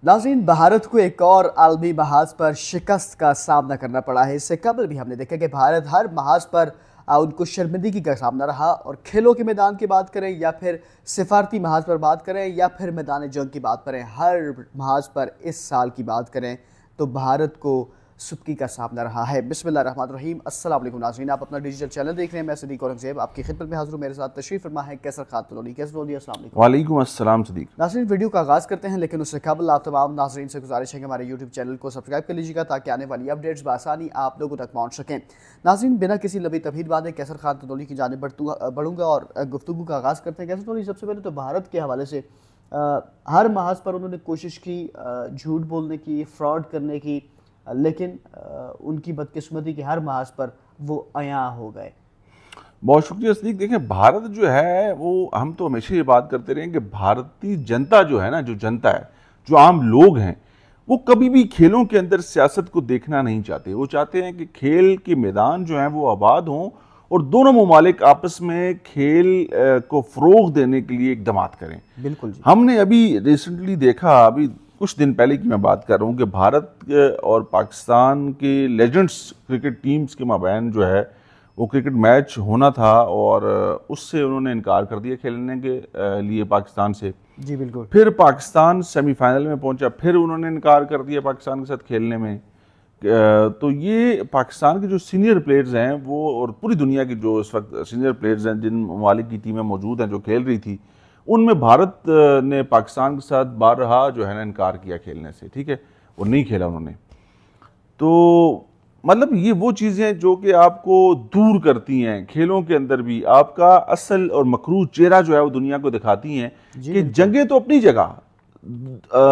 नाज़रीन, भारत को एक और आलमी महाज पर शिकस्त का सामना करना पड़ा है। इससे कबल भी हमने देखा कि भारत हर महाज पर उनको शर्मिंदगी का सामना रहा, और खेलों के मैदान की बात करें या फिर सिफारती महाज पर बात करें या फिर मैदान जंग की बात करें, हर महाज पर इस साल की बात करें तो भारत को सुबकी का सामना रहा है। बिस्मिल्लाहिर्रहमानिर्रहीम। अस्सलाम वालेकुम नाज़रीन, आप अपना डिजिटल चैनल देख रहे हैं। मैं सदीक औरंगज़ेब आपकी खिदमत में हाज़िर हूँ। मेरे साथ तशरीफ़ फरमा है कैसर खान तलौनी। कैसर तलौनी, अस्सलाम वालेकुम। वालेकुम अस्सलाम सदीक। नाज़रीन, वीडियो का आगाज़ करते हैं, लेकिन उससे कबल आप तमाम नाज़रीन से गुजारिश है कि हमारे यूट्यूब चैनल को सब्सक्राइब कर लीजिएगा ताकि आने वाली अपडेट्स बआसानी आप लोगों तक पहुँच सकें। नाज़रीन, बिना किसी लंबी तफहीर बातें कैसर खान तलौनी की जानिब बढ़ूँगा और गुफ्तगू का आगाज़ करते हैं। कैसर तलौनी, सबसे पहले तो भारत के हवाले से हर महाज पर उन्होंने कोशिश की झूठ बोलने की, फ्रॉड करने की, लेकिन उनकी बदकिस्मती के हर महाज पर वो अया हो गए। बहुत शुक्रिया सदीक। देखें, भारत जो है वो, हम तो हमेशा ये बात करते रहे कि भारतीय जनता जो है ना, जो जनता है, जो आम लोग हैं, वो कभी भी खेलों के अंदर सियासत को देखना नहीं चाहते। वो चाहते हैं कि खेल के मैदान जो हैं वो आबाद हों और दोनों ममालिक आपस में खेल को फ़रोग़ देने के लिए इक़दामात करें। बिल्कुल जी। हमने अभी रिसेंटली देखा, अभी कुछ दिन पहले की मैं बात कर रहा हूँ, कि भारत और पाकिस्तान के लेजेंड्स क्रिकेट टीम्स के माबैन जो है वो क्रिकेट मैच होना था, और उससे उन्होंने इनकार कर दिया खेलने के लिए पाकिस्तान से। जी बिल्कुल। फिर पाकिस्तान सेमीफाइनल में पहुंचा, फिर उन्होंने इनकार कर दिया पाकिस्तान के साथ खेलने में। तो ये पाकिस्तान के जो सीनियर प्लेयर्स हैं वो, और पूरी दुनिया की जो इस वक्त सीनियर प्लेयर्स हैं, जिन ममालिक की टीमें मौजूद हैं जो खेल रही थी, उनमें भारत ने पाकिस्तान के साथ बारहा जो है ना इनकार किया खेलने से। ठीक है, और नहीं खेला उन्होंने। तो मतलब ये वो चीज़ें जो कि आपको दूर करती हैं खेलों के अंदर भी, आपका असल और मकरूज चेहरा जो है वो दुनिया को दिखाती हैं कि जंगें तो अपनी जगह,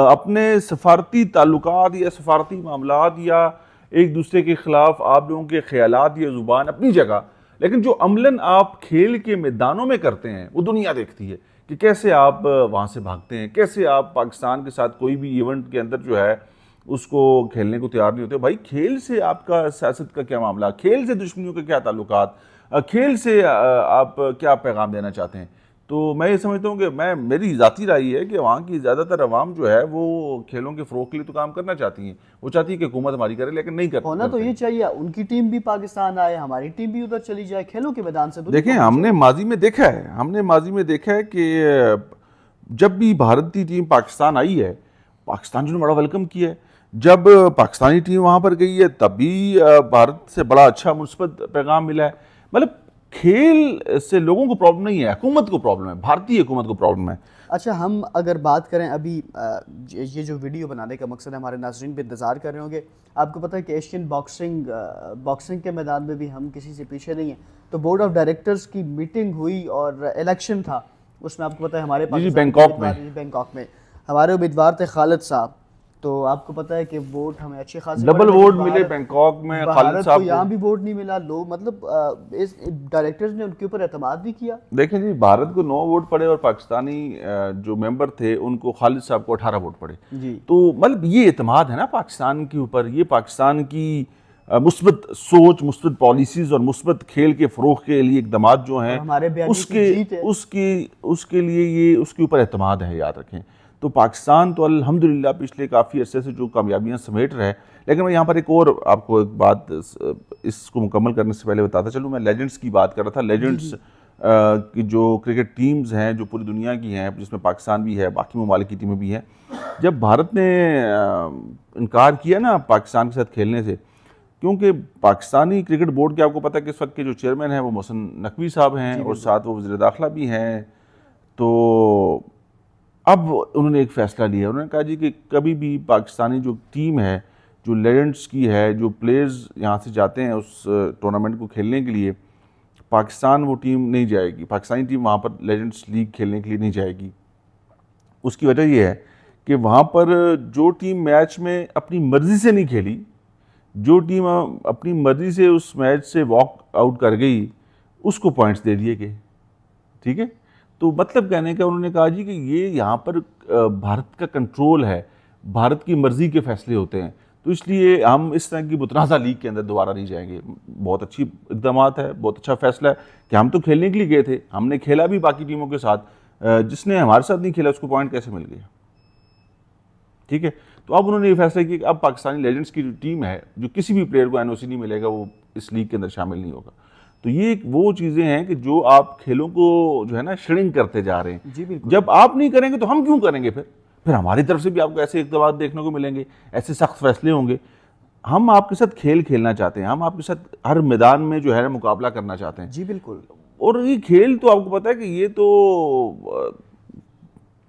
अपने सफारती ताल्लुकात या सफारती मामलात या एक दूसरे के ख़िलाफ़ आप लोगों के ख्यालात या ज़ुबान अपनी जगह, लेकिन जो अमलन आप खेल के मैदानों में करते हैं वो दुनिया देखती है कि कैसे आप वहाँ से भागते हैं, कैसे आप पाकिस्तान के साथ कोई भी इवेंट के अंदर जो है उसको खेलने को तैयार नहीं होते। भाई, खेल से आपका सियासत का क्या मामला, खेल से दुश्मनियों के क्या ताल्लुकात, खेल से आप क्या पैगाम देना चाहते हैं। तो मैं ये समझता हूँ कि मेरी ज़ाती राय है कि वहाँ की ज़्यादातर अवाम जो है वो खेलों के फ़रोग़ के लिए तो काम करना चाहती हैं। वो चाहती है कि हुकूमत हमारी करे, लेकिन नहीं करती। होना तो ये चाहिए, उनकी टीम भी पाकिस्तान आए, हमारी टीम भी उधर चली जाए, खेलों के मैदान से। देखें, हमने माजी में देखा है कि जब भी भारतीय टीम पाकिस्तान आई है, पाकिस्तान जो ने बड़ा वेलकम किया है। जब पाकिस्तानी टीम वहाँ पर गई है तब भी भारत से बड़ा अच्छा मुस्बत पैगाम मिला है। मतलब खेल से लोगों को प्रॉब्लम नहीं है, हुकूमत को प्रॉब्लम है, भारतीय हुकूमत को प्रॉब्लम है। अच्छा, हम अगर बात करें अभी ये जो वीडियो बनाने का मकसद है, हमारे नाज़रीन भी इंतज़ार कर रहे होंगे। आपको पता है कि एशियन बॉक्सिंग के मैदान में भी हम किसी से पीछे नहीं हैं। तो बोर्ड ऑफ डायरेक्टर्स की मीटिंग हुई और इलेक्शन था, उसमें आपको पता है हमारे बैंकॉक में हमारे उम्मीदवार थे खालिद साहब। तो आपको पता है कि वोट हमें अच्छे खासे डबल वोट मिले बैंकॉक में खालिद साहब को। यहाँ भी वोट नहीं मिला। लोग मतलब इस डायरेक्टर्स ने उनके ऊपर एतमाद नहीं किया। देखें जी, भारत को 9 वोट पड़े और पाकिस्तानी जो मेंबर थे उनको, खालिद साहब को 18 वोट पड़े जी। तो मतलब ये एतमाद है ना पाकिस्तान के ऊपर, ये पाकिस्तान की मुस्बत सोच, मुस्बत पॉलिसीज़ और मुस्बत खेल के फ़रोग़ के लिए इक़दामात जो हैं उसके लिए ये उसके ऊपर एतमाद है, याद रखें। तो पाकिस्तान तो अल्हम्दुलिल्लाह पिछले काफ़ी अरसे से जो कामयाबियाँ समेट रहा है। लेकिन मैं यहाँ पर एक और आपको एक बात इसको मुकम्मल करने से पहले बताता चलूँ। मैं लेजेंड्स की बात कर रहा था। लेजेंड्स की जो क्रिकेट टीम्स हैं जो पूरी दुनिया की हैं, जिसमें पाकिस्तान भी है, बाकी ममालिक की टीमें भी हैं, जब भारत ने इनकार किया ना पाकिस्तान के साथ खेलने से, क्योंकि पाकिस्तानी क्रिकेट बोर्ड के आपको पता है कि इस वक्त के जो चेयरमैन हैं वो मोहसिन नकवी साहब हैं और साथ वो वज़ीर दाखिला भी हैं। तो अब उन्होंने एक फ़ैसला लिया, उन्होंने कहा जी कि कभी भी पाकिस्तानी जो टीम है, जो लेजेंड्स की है, जो प्लेयर्स यहाँ से जाते हैं उस टूर्नामेंट को खेलने के लिए, पाकिस्तान वो टीम नहीं जाएगी, पाकिस्तानी टीम वहाँ पर लेजेंड्स लीग खेलने के लिए नहीं जाएगी। उसकी वजह ये है कि वहाँ पर जो टीम मैच में अपनी मर्ज़ी से नहीं खेली, जो टीम अपनी मर्ज़ी से उस मैच से वॉक आउट कर गई, उसको पॉइंट्स दे दिए गए। ठीक है, तो मतलब कहने का उन्होंने कहा जी कि ये यहाँ पर भारत का कंट्रोल है, भारत की मर्ज़ी के फ़ैसले होते हैं, तो इसलिए हम इस तरह की मुतनाज़ा लीग के अंदर दोबारा नहीं जाएंगे। बहुत अच्छी इक़दामात है, बहुत अच्छा फ़ैसला है कि हम तो खेलने के लिए गए थे, हमने खेला भी बाकी टीमों के साथ, जिसने हमारे साथ नहीं खेला उसको पॉइंट कैसे मिल गया। ٹھیک ہے. تو اب انہوں نے یہ فیصلہ کیا کہ اب پاکستانی لیجنڈس کی جو ٹیم ہے, جو کسی بھی پلیئر کو این او سی نہیں ملے گا وہ اس لیگ کے اندر شامل نہیں ہوگا. تو یہ وہ چیزیں ہیں کہ جو آپ کھیلوں کو جو ہے نا شرنک کرتے جا رہے ہیں. جی بالکل. جب آپ نہیں کریں گے تو ہم کیوں کریں گے؟ پھر ہماری طرف سے بھی آپ کو ایسے اقدامات دیکھنے کو ملیں گے, ایسے سخت فیصلے ہوں گے. ہم آپ کے ساتھ کھیل کھیلنا چاہتے ہیں, ہم آپ کے ساتھ ہر میدان میں جو ہے نا مقابلہ کرنا چاہتے ہیں. جی بالکل. اور یہ کھیل تو آپ کو پتہ ہے کہ یہ تو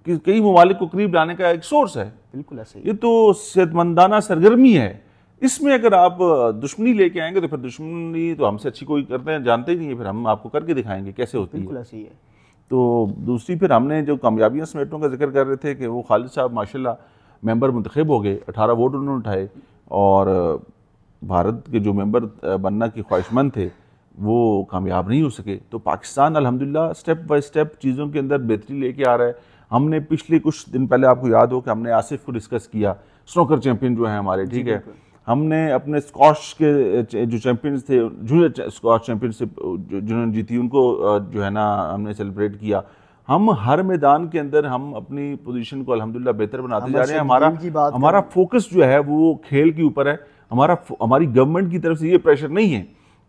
کئی ممالک کو قریب لانے کا ایک سورس ہے. بالکل ایسے ہی. یہ تو صحت مندانہ سرگرمی ہے. اس میں اگر آپ دشمنی لے کے آئیں گے تو پھر دشمنی تو ہم سے اچھی کوئی کرتے ہیں جانتے ہی نہیں ہے, پھر ہم آپ کو کر کے دکھائیں گے کیسے ہوتی ہے. بالکل ایسے ہی ہے. تو دوسری پھر ہم نے جو کامیابیاں سمیٹوں کا ذکر کر رہے تھے کہ وہ خالد صاحب ماشاءاللہ ممبر منتخب ہو گئے, 18 ووٹ انہوں نے اٹھائے, اور بھارت کے جو ممبر بننا کی خواہش مند تھے وہ کامیاب نہیں ہو سکے. تو پاکستان الحمدللہ سٹیپ بائی سٹیپ چیزوں کے اندر بہتری لے کے آ رہا ہے. ہم نے پچھلے کچھ دن پہلے آپ کو یاد ہو کہ ہم نے آصف کو ڈسکس کیا, سنوکر چیمپئن جو ہیں ہمارے, ٹھیک ہے. ہم نے اپنے اسکواش کے جو چیمپئنز تھے, جونیئر اسکواش چیمپئنشپ جنہوں نے جیتی, ان کو جو ہے نا ہم نے سیلیبریٹ کیا. ہم ہر میدان کے اندر ہم اپنی پوزیشن کو الحمدللہ بہتر بناتے جا رہے ہیں. ہمارا فوکس جو ہے وہ کھیل کے اوپر ہے. ہماری گورنمنٹ کی طرف سے یہ پریشر نہیں ہے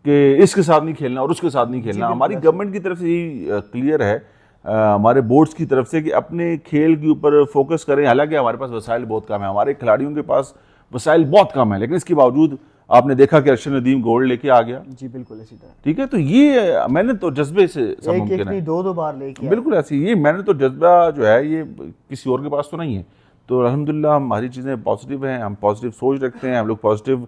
کہ اس کے ساتھ نہیں کھیلنا اور اس کے ساتھ نہیں کھیلنا. ہماری گورنمنٹ کی طرف سے یہ کلیئر ہے, ہمارے بورڈز کی طرف سے, کہ اپنے کھیل کے اوپر فوکس کریں. حالانکہ ہمارے پاس وسائل بہت کم ہیں, ہمارے کھلاڑیوں کے پاس وسائل بہت کم ہیں, لیکن اس کے باوجود آپ نے دیکھا کہ ارشد ندیم گولڈ لے کے آ گیا. جی بالکل اسی طرح. ٹھیک ہے. تو یہ میں نے تو جذبے سے سب ممکن ہے, دو بار لے کے بالکل ایسی, یہ میں نے تو جذبہ جو ہے یہ کسی اور کے پاس تو نہیں ہے. تو الحمدللہ ہماری چیزیں پازیٹیو ہیں, ہم پازیٹیو سوچ رکھتے ہیں, ہم لوگ پازیٹیو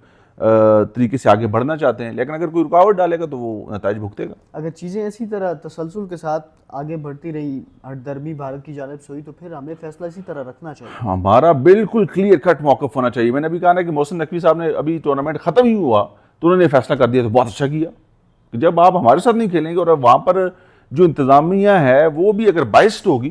طریقے سے آگے بڑھنا چاہتے ہیں. لیکن اگر کوئی رکاوٹ ڈالے گا تو وہ نتائج بھگتے گا. اگر چیزیں اسی طرح تسلسل کے ساتھ آگے بڑھتی رہی, ہٹ درمی بھارت کی جانب سے ہوئی, تو پھر ہمیں فیصلہ اسی طرح رکھنا چاہیے. ہمارا بالکل کلیئر کٹ موقف ہونا چاہیے. میں نے ابھی کہا نا کہ محسن نقوی صاحب نے ابھی ٹورنامنٹ ختم ہی ہوا تو انہوں نے فیصلہ کر دیا, تو بہت اچھا کیا کہ جب آپ ہمارے ساتھ نہیں کھیلیں گے اور وہاں پر جو انتظامیہ ہے وہ بھی اگر بائسڈ ہوگی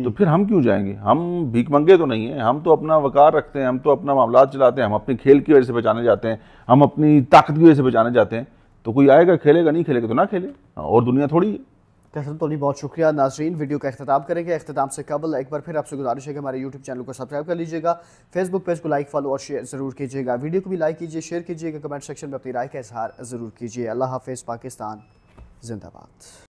تو پھر ہم کیوں جائیں گے. ہم بھیک منگے تو نہیں ہیں, ہم تو اپنا وقار رکھتے ہیں, ہم تو اپنا معاملات چلاتے ہیں, ہم اپنے کھیل کی وجہ سے بچانے جاتے ہیں, ہم اپنی طاقت کی وجہ سے بچانے جاتے ہیں. تو کوئی آئے گا کھیلے گا, نہیں کھیلے گا تو نہ کھیلے, اور دنیا تھوڑی ہے. کیسر تولی بہت شکریہ. ناظرین ویڈیو کا اختتام کریں گے. اختتام سے قبل ایک بار پھر آپ سے گزارش ہے کہ ہمارے یوٹیوب چینل کو سبسکرائب کر لیجیے گا, فیس بک پیج کو لائک فالو اور شیئر ضرور کیجیے گا, ویڈیو کو بھی لائک کیجیے, شیئر کیجیے گا, کمنٹ سیکشن میں اپنی رائے کا اظہار ضرور کیجیے. اللہ حافظ. پاکستان زندہ باد.